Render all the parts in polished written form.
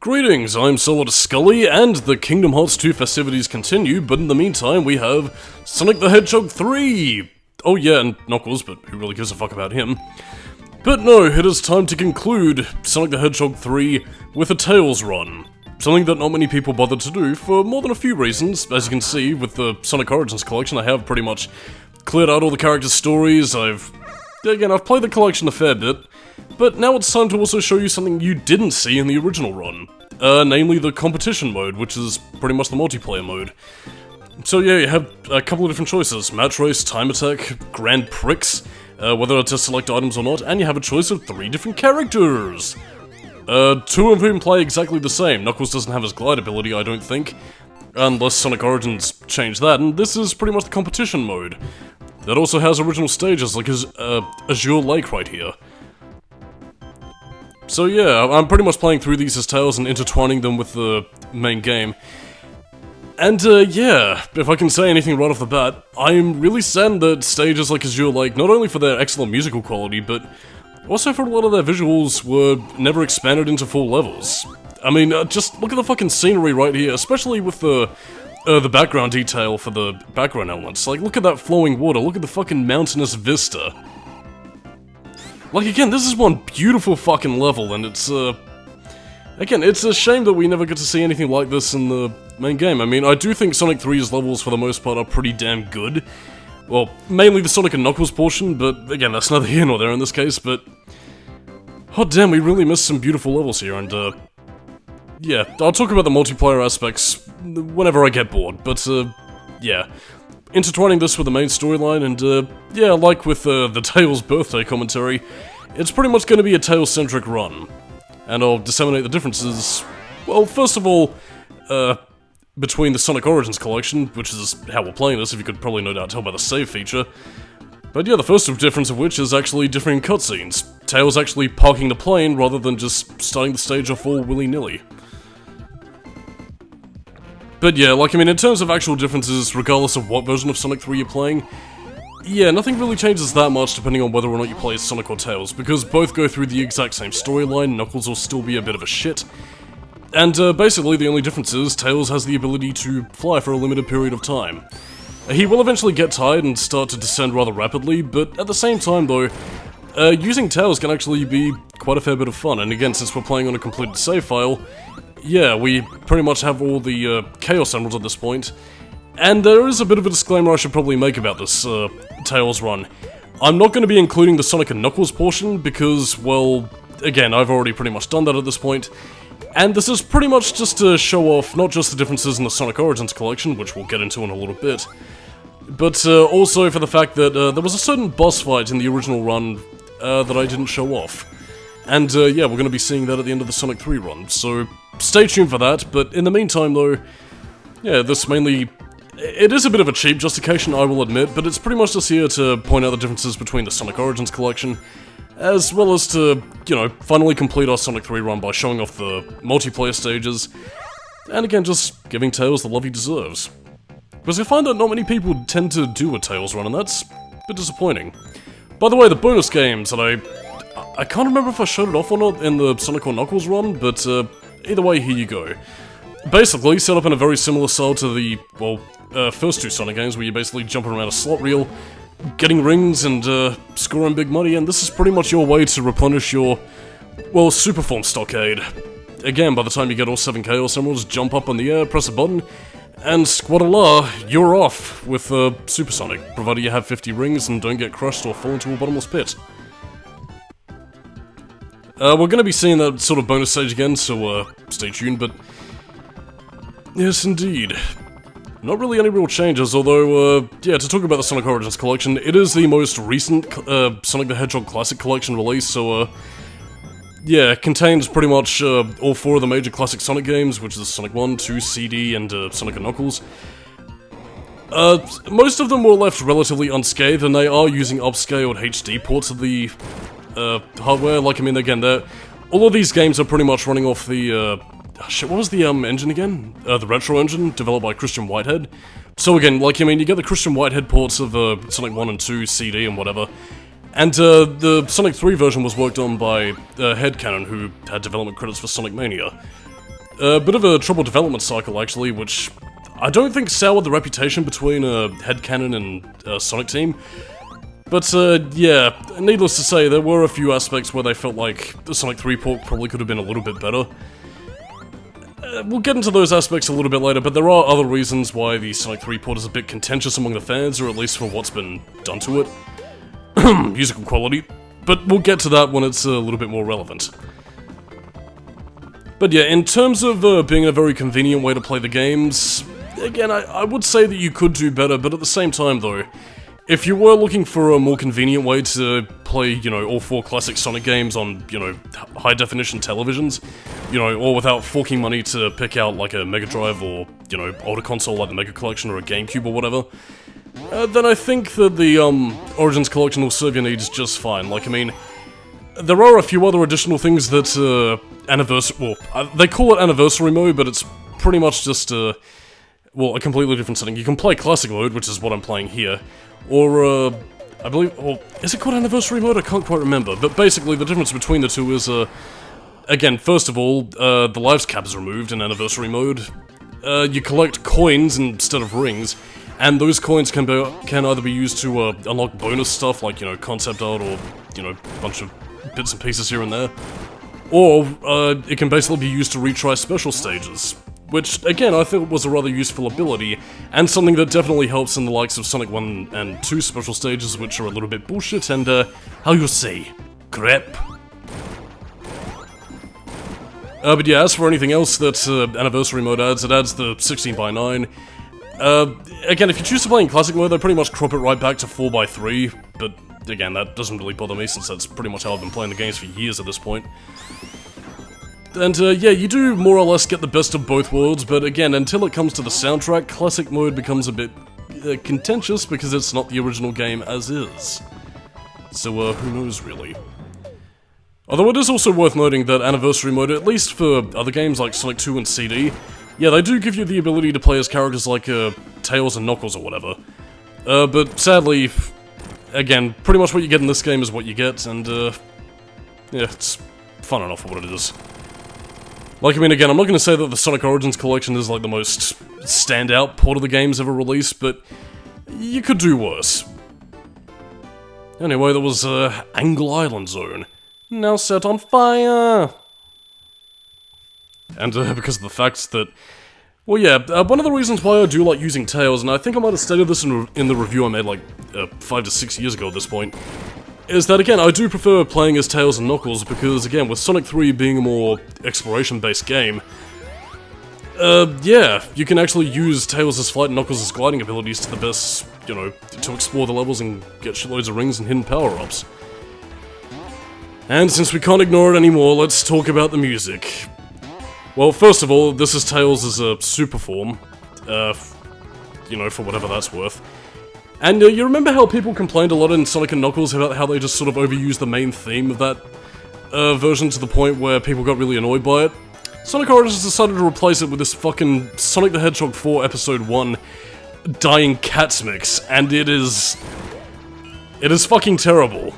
Greetings, I'm Solidus-Skully, and the Kingdom Hearts 2 festivities continue, but in the meantime we have Sonic the Hedgehog 3! Oh yeah, and Knuckles, but who really gives a fuck about him? But no, it is time to conclude Sonic the Hedgehog 3 with a Tails run. Something that not many people bothered to do for more than a few reasons. As you can see, with the Sonic Origins collection, I have pretty much cleared out all the characters' stories. I've played the collection a fair bit, but now it's time to also show you something you didn't see in the original run. Namely the competition mode, which is pretty much the multiplayer mode. So yeah, you have a couple of different choices: Match Race, Time Attack, Grand Prix, whether to select items or not, and you have a choice of 3 different characters! 2 of whom play exactly the same. Knuckles doesn't have his glide ability, I don't think, unless Sonic Origins changed that, and this is pretty much the competition mode. That also has original stages, like his Azure Lake right here. So yeah, I'm pretty much playing through these as Tails and intertwining them with the main game. And yeah, if I can say anything right off the bat, I'm really sad that stages like Azure Lake, not only for their excellent musical quality, but also for a lot of their visuals, were never expanded into full levels. I mean, just look at the fucking scenery right here, especially with the background detail for the background elements. Like, look at that flowing water, look at the fucking mountainous vista. Like, again, this is one beautiful fucking level, and it's, again, it's a shame that we never get to see anything like this in the main game. I mean, I do think Sonic 3's levels, for the most part, are pretty damn good. Well, mainly the Sonic and Knuckles portion, but again, that's neither here nor there in this case, but hot damn, we really missed some beautiful levels here, and, yeah, I'll talk about the multiplayer aspects whenever I get bored, but, yeah. Intertwining this with the main storyline, and, yeah, like with, the Tails birthday commentary, it's pretty much going to be a Tails-centric run. And I'll disseminate the differences, well, first of all, between the Sonic Origins collection, which is how we're playing this, if you could probably no doubt tell by the save feature. But yeah, the first difference of which is actually differing cutscenes. Tails actually parking the plane rather than just starting the stage off all willy-nilly. But yeah, like, I mean, in terms of actual differences, regardless of what version of Sonic 3 you're playing, yeah, nothing really changes that much depending on whether or not you play as Sonic or Tails, because both go through the exact same storyline. Knuckles will still be a bit of a shit. And basically the only difference is Tails has the ability to fly for a limited period of time. He will eventually get tired and start to descend rather rapidly, but at the same time though, using Tails can actually be quite a fair bit of fun, and again, since we're playing on a completed save file, yeah, we pretty much have all the Chaos Emeralds at this point. And there is a bit of a disclaimer I should probably make about this Tails run. I'm not going to be including the Sonic and Knuckles portion because, well, again, I've already pretty much done that at this point. And this is pretty much just to show off not just the differences in the Sonic Origins collection, which we'll get into in a little bit, but also for the fact that there was a certain boss fight in the original run that I didn't show off. And yeah, we're going to be seeing that at the end of the Sonic 3 run, so stay tuned for that. But in the meantime though, yeah, this mainly... It is a bit of a cheap justification, I will admit, but it's pretty much just here to point out the differences between the Sonic Origins collection, as well as to, you know, finally complete our Sonic 3 run by showing off the multiplayer stages, and again, just giving Tails the love he deserves. Because I find that not many people tend to do a Tails run, and that's a bit disappointing. By the way, the bonus games that I can't remember if I showed it off or not in the Sonic or Knuckles run, but either way, here you go. Basically, set up in a very similar style to the, well, first 2 Sonic games, where you're basically jumping around a slot reel, getting rings and scoring big money, and this is pretty much your way to replenish your, well, super form stockade. Again, by the time you get all 7 Chaos Emeralds, jump up in the air, press a button, and squadala, you're off with Super Sonic, provided you have 50 rings and don't get crushed or fall into a bottomless pit. We're going to be seeing that sort of bonus stage again, so stay tuned, but yes, indeed. Not really any real changes, although, yeah, to talk about the Sonic Origins collection, it is the most recent Sonic the Hedgehog Classic Collection release, so, yeah, it contains pretty much all 4 of the major classic Sonic games, which is Sonic 1, 2, CD, and Sonic and Knuckles. Most of them were left relatively unscathed, and they are using upscaled HD ports of the hardware. Like, I mean, again, all of these games are pretty much running off the, shit, what was the engine again? The Retro engine, developed by Christian Whitehead. So again, like, I mean, you get the Christian Whitehead ports of Sonic 1 and 2, CD and whatever. And the Sonic 3 version was worked on by Headcanon, who had development credits for Sonic Mania. A bit of a troubled development cycle, actually, which I don't think soured the reputation between Headcanon and Sonic Team. But, yeah, needless to say, there were a few aspects where they felt like the Sonic 3 port probably could have been a little bit better. We'll get into those aspects a little bit later, but there are other reasons why the Sonic 3 port is a bit contentious among the fans, or at least for what's been done to it. Musical quality. But we'll get to that when it's a little bit more relevant. But yeah, in terms of being a very convenient way to play the games, again, I would say that you could do better, but at the same time though, if you were looking for a more convenient way to play, you know, all 4 classic Sonic games on, you know, high-definition televisions, you know, or without forking money to pick out, like, a Mega Drive or, you know, older console like the Mega Collection or a GameCube or whatever, then I think that the, Origins Collection will serve your needs just fine. Like, I mean, there are a few other additional things that, they call it Anniversary Mode, but it's pretty much just, well, a completely different setting. You can play Classic Mode, which is what I'm playing here, or, I believe, or, is it called Anniversary Mode? I can't quite remember, but basically the difference between the two is, again, first of all, the lives cap is removed in Anniversary Mode. You collect coins instead of rings, and those coins can either be used to, unlock bonus stuff, like, you know, concept art or, you know, a bunch of bits and pieces here and there, or, it can basically be used to retry special stages. Which, again, I thought was a rather useful ability, and something that definitely helps in the likes of Sonic 1 and 2 special stages, which are a little bit bullshit and, how you say, crap. But yeah, as for anything else that Anniversary Mode adds, it adds the 16:9. Again, if you choose to play in Classic Mode, they pretty much crop it right back to 4:3, but again, that doesn't really bother me since that's pretty much how I've been playing the games for years at this point. And, yeah, you do more or less get the best of both worlds, but again, until it comes to the soundtrack, Classic Mode becomes a bit contentious because it's not the original game as is. So, who knows, really. Although it is also worth noting that Anniversary Mode, at least for other games like Sonic 2 and CD, yeah, they do give you the ability to play as characters like, Tails and Knuckles or whatever. But sadly, again, pretty much what you get in this game is what you get, and, yeah, it's fun enough for what it is. Like, I mean, again, I'm not going to say that the Sonic Origins Collection is, like, the most standout port of the games ever released, but you could do worse. Anyway, there was, Angle Island Zone. Now set on fire! And, because of the fact that... Well, yeah, one of the reasons why I do like using Tails, and I think I might have stated this in the review I made, like, 5 to 6 years ago at this point, is that, again, I do prefer playing as Tails and Knuckles, because, again, with Sonic 3 being a more exploration-based game, yeah, you can actually use Tails' flight and Knuckles' gliding abilities to the best, you know, to explore the levels and get shitloads of rings and hidden power-ups. And since we can't ignore it anymore, let's talk about the music. Well, first of all, this is Tails' super form, you know, for whatever that's worth. And you remember how people complained a lot in Sonic & Knuckles about how they just sort of overused the main theme of that version to the point where people got really annoyed by it? Sonic Origins decided to replace it with this fucking Sonic the Hedgehog 4 Episode 1 Dying Cats mix, and it is fucking terrible.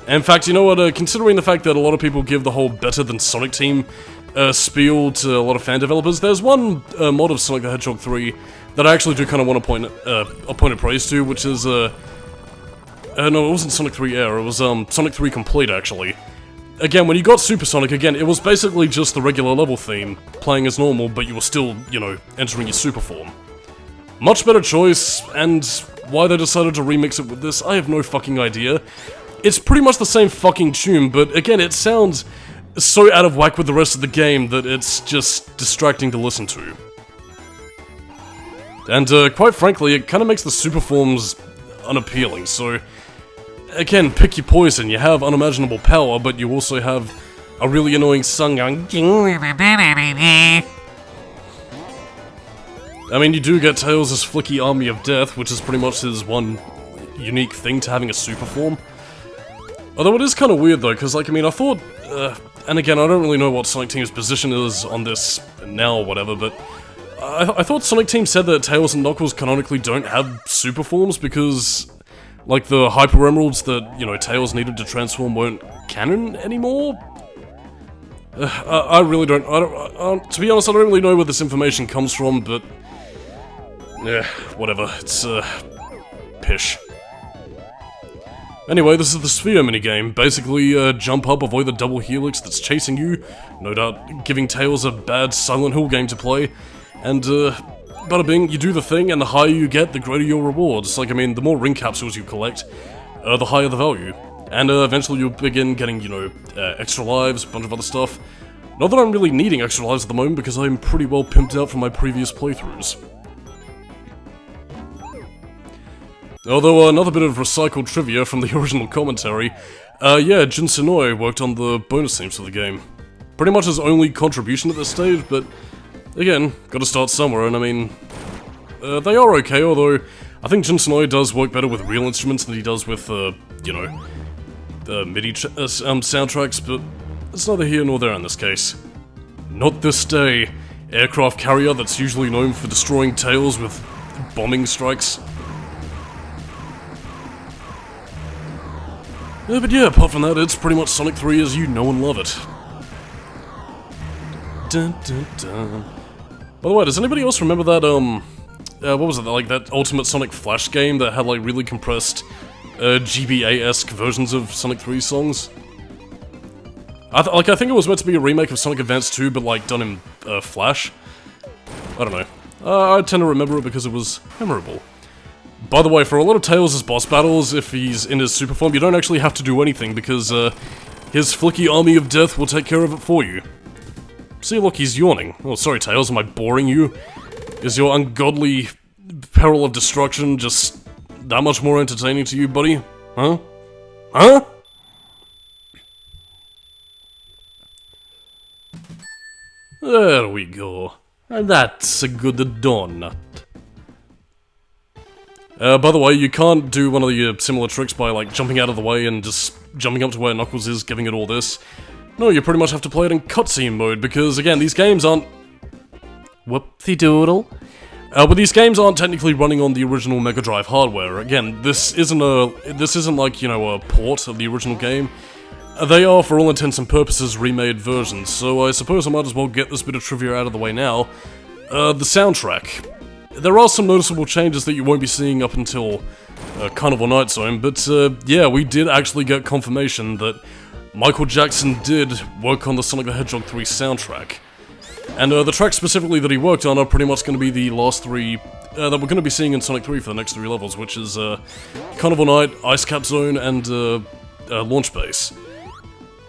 In fact, you know what, considering the fact that a lot of people give the whole better than Sonic Team spiel to a lot of fan developers, there's one mod of Sonic the Hedgehog 3 that I actually do kind of want to point praise to, which is, no, it wasn't Sonic 3 Air, it was, Sonic 3 Complete, actually. Again, when you got Super Sonic, again, it was basically just the regular level theme, playing as normal, but you were still, you know, entering your super form. Much better choice, and why they decided to remix it with this, I have no fucking idea. It's pretty much the same fucking tune, but again, it sounds so out of whack with the rest of the game that it's just distracting to listen to. And, quite frankly, it kind of makes the super forms unappealing, so... Again, pick your poison. You have unimaginable power, but you also have a really annoying song going... I mean, you do get Tails' flicky Army of Death, which is pretty much his one unique thing to having a super form. Although it is kind of weird, though, because, like, I mean, I thought... and again, I don't really know what Sonic Team's position is on this now or whatever, but... I thought Sonic Team said that Tails and Knuckles canonically don't have super forms because, like, the Hyper Emeralds that, you know, Tails needed to transform weren't canon anymore? I really don't, to be honest, I don't really know where this information comes from, but... yeah, whatever, it's, pish. Anyway, this is the Sphere minigame. Basically, jump up, avoid the double helix that's chasing you, no doubt giving Tails a bad Silent Hill game to play, and, bada bing, you do the thing, and the higher you get, the greater your rewards. Like, I mean, the more ring capsules you collect, the higher the value. And, eventually you'll begin getting, you know, extra lives, a bunch of other stuff. Not that I'm really needing extra lives at the moment, because I'm pretty well pimped out from my previous playthroughs. Although, another bit of recycled trivia from the original commentary, yeah, Jin Senoi worked on the bonus themes for the game. Pretty much his only contribution at this stage, but, again, gotta start somewhere, and I mean, they are okay, although I think Jin Senoi does work better with real instruments than he does with, you know, MIDI soundtracks, but it's neither here nor there in this case. Not this day, aircraft carrier that's usually known for destroying Tails with bombing strikes. But yeah, apart from that, it's pretty much Sonic 3 as you know and love it. Dun, dun, dun. By the way, does anybody else remember that, what was it, like that Ultimate Sonic Flash game that had like really compressed, GBA-esque versions of Sonic 3 songs? I think it was meant to be a remake of Sonic Advance 2, but like done in, Flash. I don't know. I tend to remember it because it was memorable. By the way, for a lot of Tails' boss battles, if he's in his super form, you don't actually have to do anything, because, his flicky army of death will take care of it for you. See, look, he's yawning. Oh, sorry, Tails, am I boring you? Is your ungodly peril of destruction just that much more entertaining to you, buddy? Huh? Huh? There we go. And that's a good donut. By the way, you can't do one of the similar tricks by, like, jumping out of the way and just jumping up to where Knuckles is, giving it all this. No, you pretty much have to play it in cutscene mode, because, again, these games aren't... whoop-de-doodle. But these games aren't technically running on the original Mega Drive hardware. Again, this isn't like, you know, a port of the original game. They are, for all intents and purposes, remade versions, so I suppose I might as well get this bit of trivia out of the way now. The soundtrack. There are some noticeable changes that you won't be seeing up until Carnival Night Zone, but yeah, we did actually get confirmation that Michael Jackson did work on the Sonic the Hedgehog 3 soundtrack. And the tracks specifically that he worked on are pretty much going to be the last three that we're going to be seeing in Sonic 3 for the next 3 levels, which is Carnival Night, Ice Cap Zone, and Launch Base.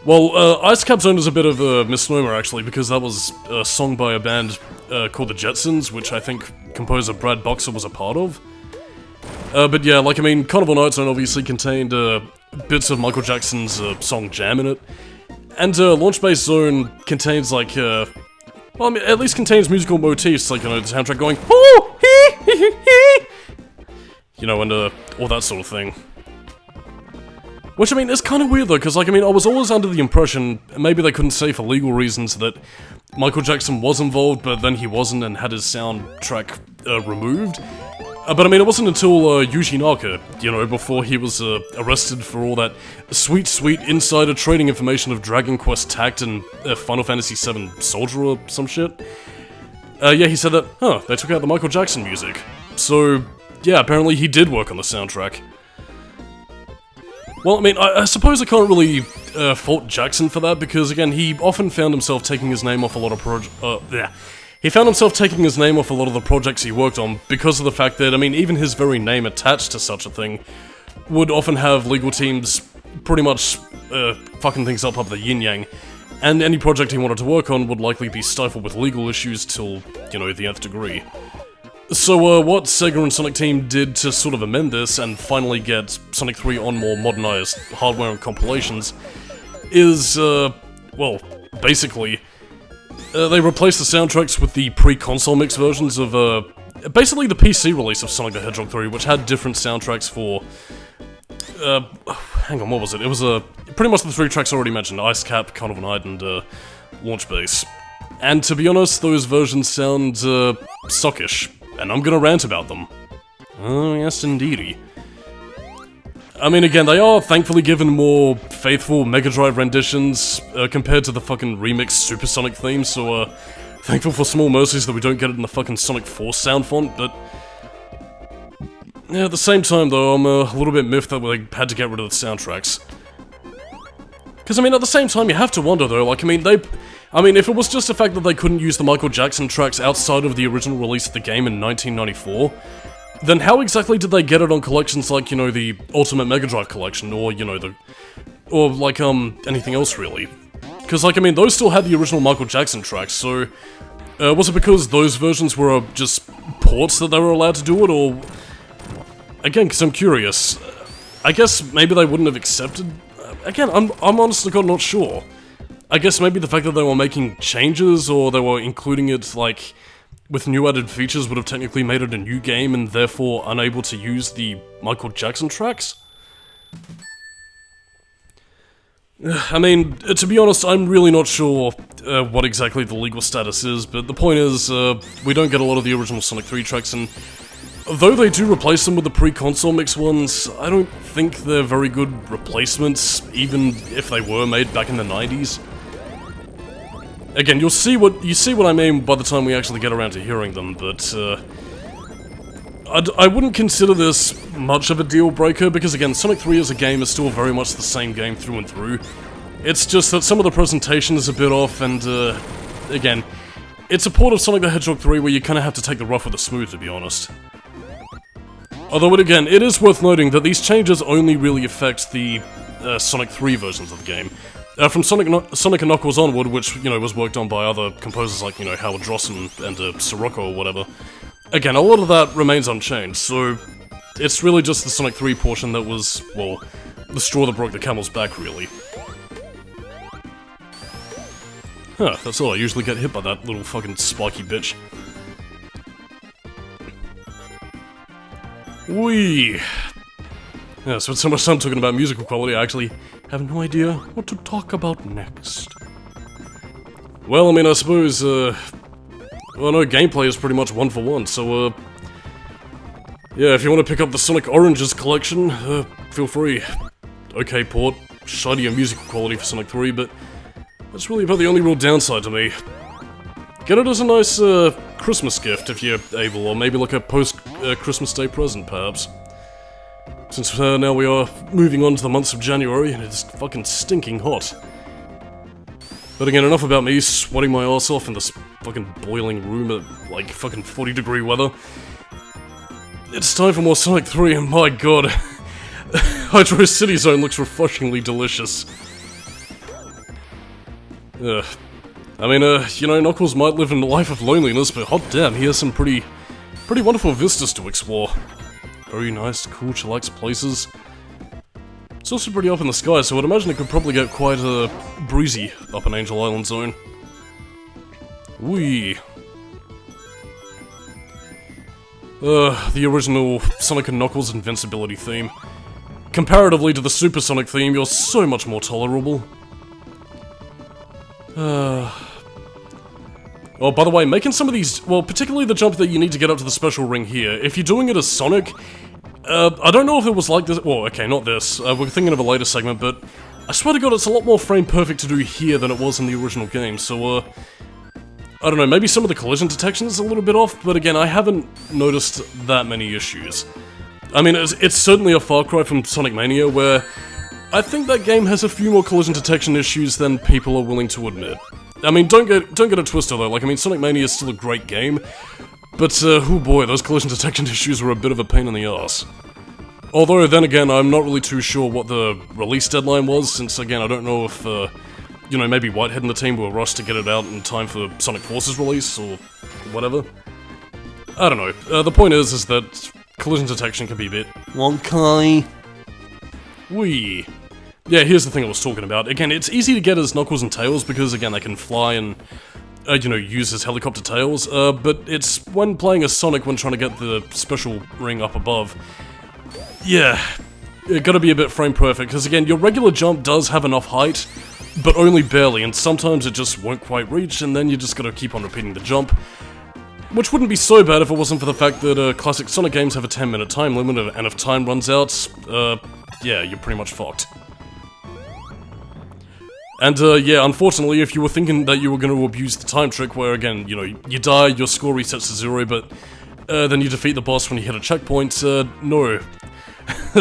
Well, Ice Cap Zone is a bit of a misnomer, actually, because that was a song by a band called the Jetsons, which I think composer Brad Boxer was a part of. But yeah, like, I mean, Carnival Night Zone obviously contained bits of Michael Jackson's song Jam in it. And Launch Base Zone contains, like, well, I mean, at least contains musical motifs, like, you know, the soundtrack going, oh, hee, hee, hee, you know, and all that sort of thing. Which, I mean, it's kind of weird, though, because, like, I mean, I was always under the impression, maybe they couldn't say for legal reasons, that Michael Jackson was involved, but then he wasn't and had his soundtrack removed. But, I mean, it wasn't until Yuji Naka, you know, before he was arrested for all that sweet, sweet insider trading information of Dragon Quest Tact and Final Fantasy VII Soldier or some shit. Yeah, he said that, huh, they took out the Michael Jackson music. So, yeah, apparently he did work on the soundtrack. Well, I mean, I suppose I can't really fault Jackson for that, because, again, he often found himself taking his name off a lot of He found himself taking his name off a lot of the projects he worked on because of the fact that, I mean, even his very name attached to such a thing would often have legal teams pretty much fucking things up the yin-yang, and any project he wanted to work on would likely be stifled with legal issues till, you know, the nth degree. So, what Sega and Sonic Team did to sort of amend this and finally get Sonic 3 on more modernized hardware and compilations is, well, basically, they replaced the soundtracks with the pre-console mix versions of, basically the PC release of Sonic the Hedgehog 3, which had different soundtracks for, hang on, what was it? It was, pretty much the 3 tracks already mentioned, Ice Cap, Carnival Night, and, Launch Base. And to be honest, those versions sound, suckish. And I'm gonna rant about them. Oh, yes, indeedy. I mean, again, they are thankfully given more faithful Mega Drive renditions compared to the fucking remixed Supersonic theme, so thankful for small mercies that we don't get it in the fucking Sonic Force sound font, but yeah, at the same time though, I'm a little bit miffed that they had to get rid of the soundtracks. Because, I mean, at the same time, you have to wonder though, like, I mean, if it was just the fact that they couldn't use the Michael Jackson tracks outside of the original release of the game in 1994, then how exactly did they get it on collections like, you know, the Ultimate Mega Drive collection, or, you know, anything else really? Because, like, I mean, those still had the original Michael Jackson tracks, so was it because those versions were just ports that they were allowed to do it, or... Again, because I'm curious. I guess maybe they wouldn't have accepted... Again, I'm honestly not sure. I guess maybe the fact that they were making changes, or they were including it, like, with new added features would have technically made it a new game, and therefore unable to use the Michael Jackson tracks? I mean, to be honest, I'm really not sure what exactly the legal status is, but the point is, we don't get a lot of the original Sonic 3 tracks, and though they do replace them with the pre-console mix ones, I don't think they're very good replacements, even if they were made back in the 90s. Again, you see what I mean by the time we actually get around to hearing them, but I wouldn't consider this much of a deal breaker, because again, Sonic 3 as a game is still very much the same game through and through. It's just that some of the presentation is a bit off, and again, it's a port of Sonic the Hedgehog 3 where you kind of have to take the rough with the smooth, to be honest. Although, again, it is worth noting that these changes only really affect the Sonic 3 versions of the game. From Sonic and Knuckles onward, which, you know, was worked on by other composers like, you know, Howard Drossen and Sirocco or whatever, again, a lot of that remains unchanged, so it's really just the Sonic 3 portion that was, well, the straw that broke the camel's back, really. Huh, that's all, I usually get hit by that little fucking spiky bitch. Whee! Yeah, spent so much time talking about musical quality, I actually have no idea what to talk about next. Well, I mean, I suppose, well, no, gameplay is pretty much one for one, so, yeah, if you want to pick up the Sonic Oranges collection, feel free. Okay, port, shinier musical quality for Sonic 3, but that's really about the only real downside to me. Get it as a nice, Christmas gift if you're able, or maybe like a post-Christmas Day present, perhaps. Since now we are moving on to the months of January, and it's fucking stinking hot. But again, enough about me sweating my ass off in this fucking boiling room at, like, fucking 40-degree weather. It's time for more Sonic 3, and my god, Hydro City Zone looks refreshingly delicious. Ugh. I mean, you know, Knuckles might live in a life of loneliness, but hot damn, he has some pretty wonderful vistas to explore. Very nice, cool, chillax places. It's also pretty up in the sky, so I'd imagine it could probably get quite breezy up in Angel Island Zone. Whee! The original Sonic and Knuckles invincibility theme. Comparatively to the Supersonic theme, you're so much more tolerable. Oh, by the way, making some of these, well, particularly the jump that you need to get up to the special ring here, if you're doing it as Sonic, I don't know if it was like this, well, okay, not this, we're thinking of a later segment, but I swear to god it's a lot more frame perfect to do here than it was in the original game, so, I don't know, maybe some of the collision detection is a little bit off, but again, I haven't noticed that many issues. I mean, it's certainly a far cry from Sonic Mania, where I think that game has a few more collision detection issues than people are willing to admit. I mean, don't get it twisted though, like, I mean, Sonic Mania is still a great game, but, oh boy, those collision detection issues were a bit of a pain in the ass. Although, then again, I'm not really too sure what the release deadline was, since, again, I don't know if, you know, maybe Whitehead and the team were rushed to get it out in time for Sonic Force's release, or whatever. I don't know. The point is that collision detection can be a bit wonky. Whee! Yeah, here's the thing I was talking about. Again, it's easy to get as Knuckles and Tails because, again, they can fly and, you know, use as helicopter tails, but it's when playing as Sonic when trying to get the special ring up above. Yeah, it gotta be a bit frame perfect, because again, your regular jump does have enough height, but only barely, and sometimes it just won't quite reach, and then you just gotta keep on repeating the jump. Which wouldn't be so bad if it wasn't for the fact that classic Sonic games have a 10-minute time limit, and if time runs out, yeah, you're pretty much fucked. And, yeah, unfortunately, if you were thinking that you were going to abuse the time trick where, again, you know, you die, your score resets to 0, but then you defeat the boss when you hit a checkpoint, no.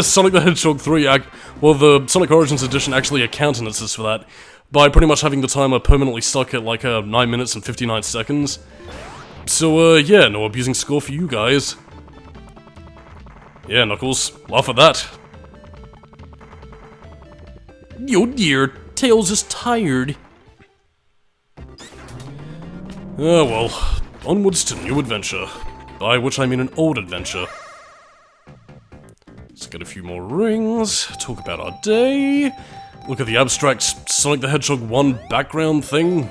Sonic the Hedgehog 3, well, the Sonic Origins Edition actually countenances for that, by pretty much having the timer permanently stuck at, like, 9 minutes and 59 seconds. So, yeah, no abusing score for you guys. Yeah, Knuckles, laugh at that. Yo dear, Tails is tired. Oh well, onwards to new adventure. By which I mean an old adventure. Let's get a few more rings, talk about our day, look at the abstract Sonic the Hedgehog 1 background thing.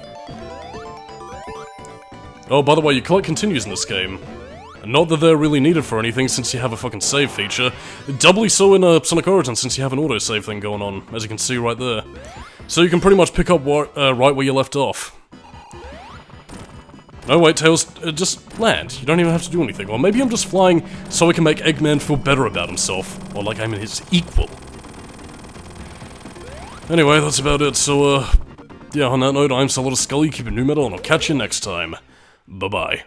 Oh, by the way, you collect continues in this game. And not that they're really needed for anything since you have a fucking save feature. Doubly so in Sonic Origins since you have an autosave thing going on, as you can see right there. So you can pretty much pick up right where you left off. No, wait, Tails, just land. You don't even have to do anything. Or maybe I'm just flying so I can make Eggman feel better about himself. Or like I'm his equal. Anyway, that's about it. So, yeah, on that note, I'm Solidus-Skully, keep it new metal, and I'll catch you next time. Bye-bye.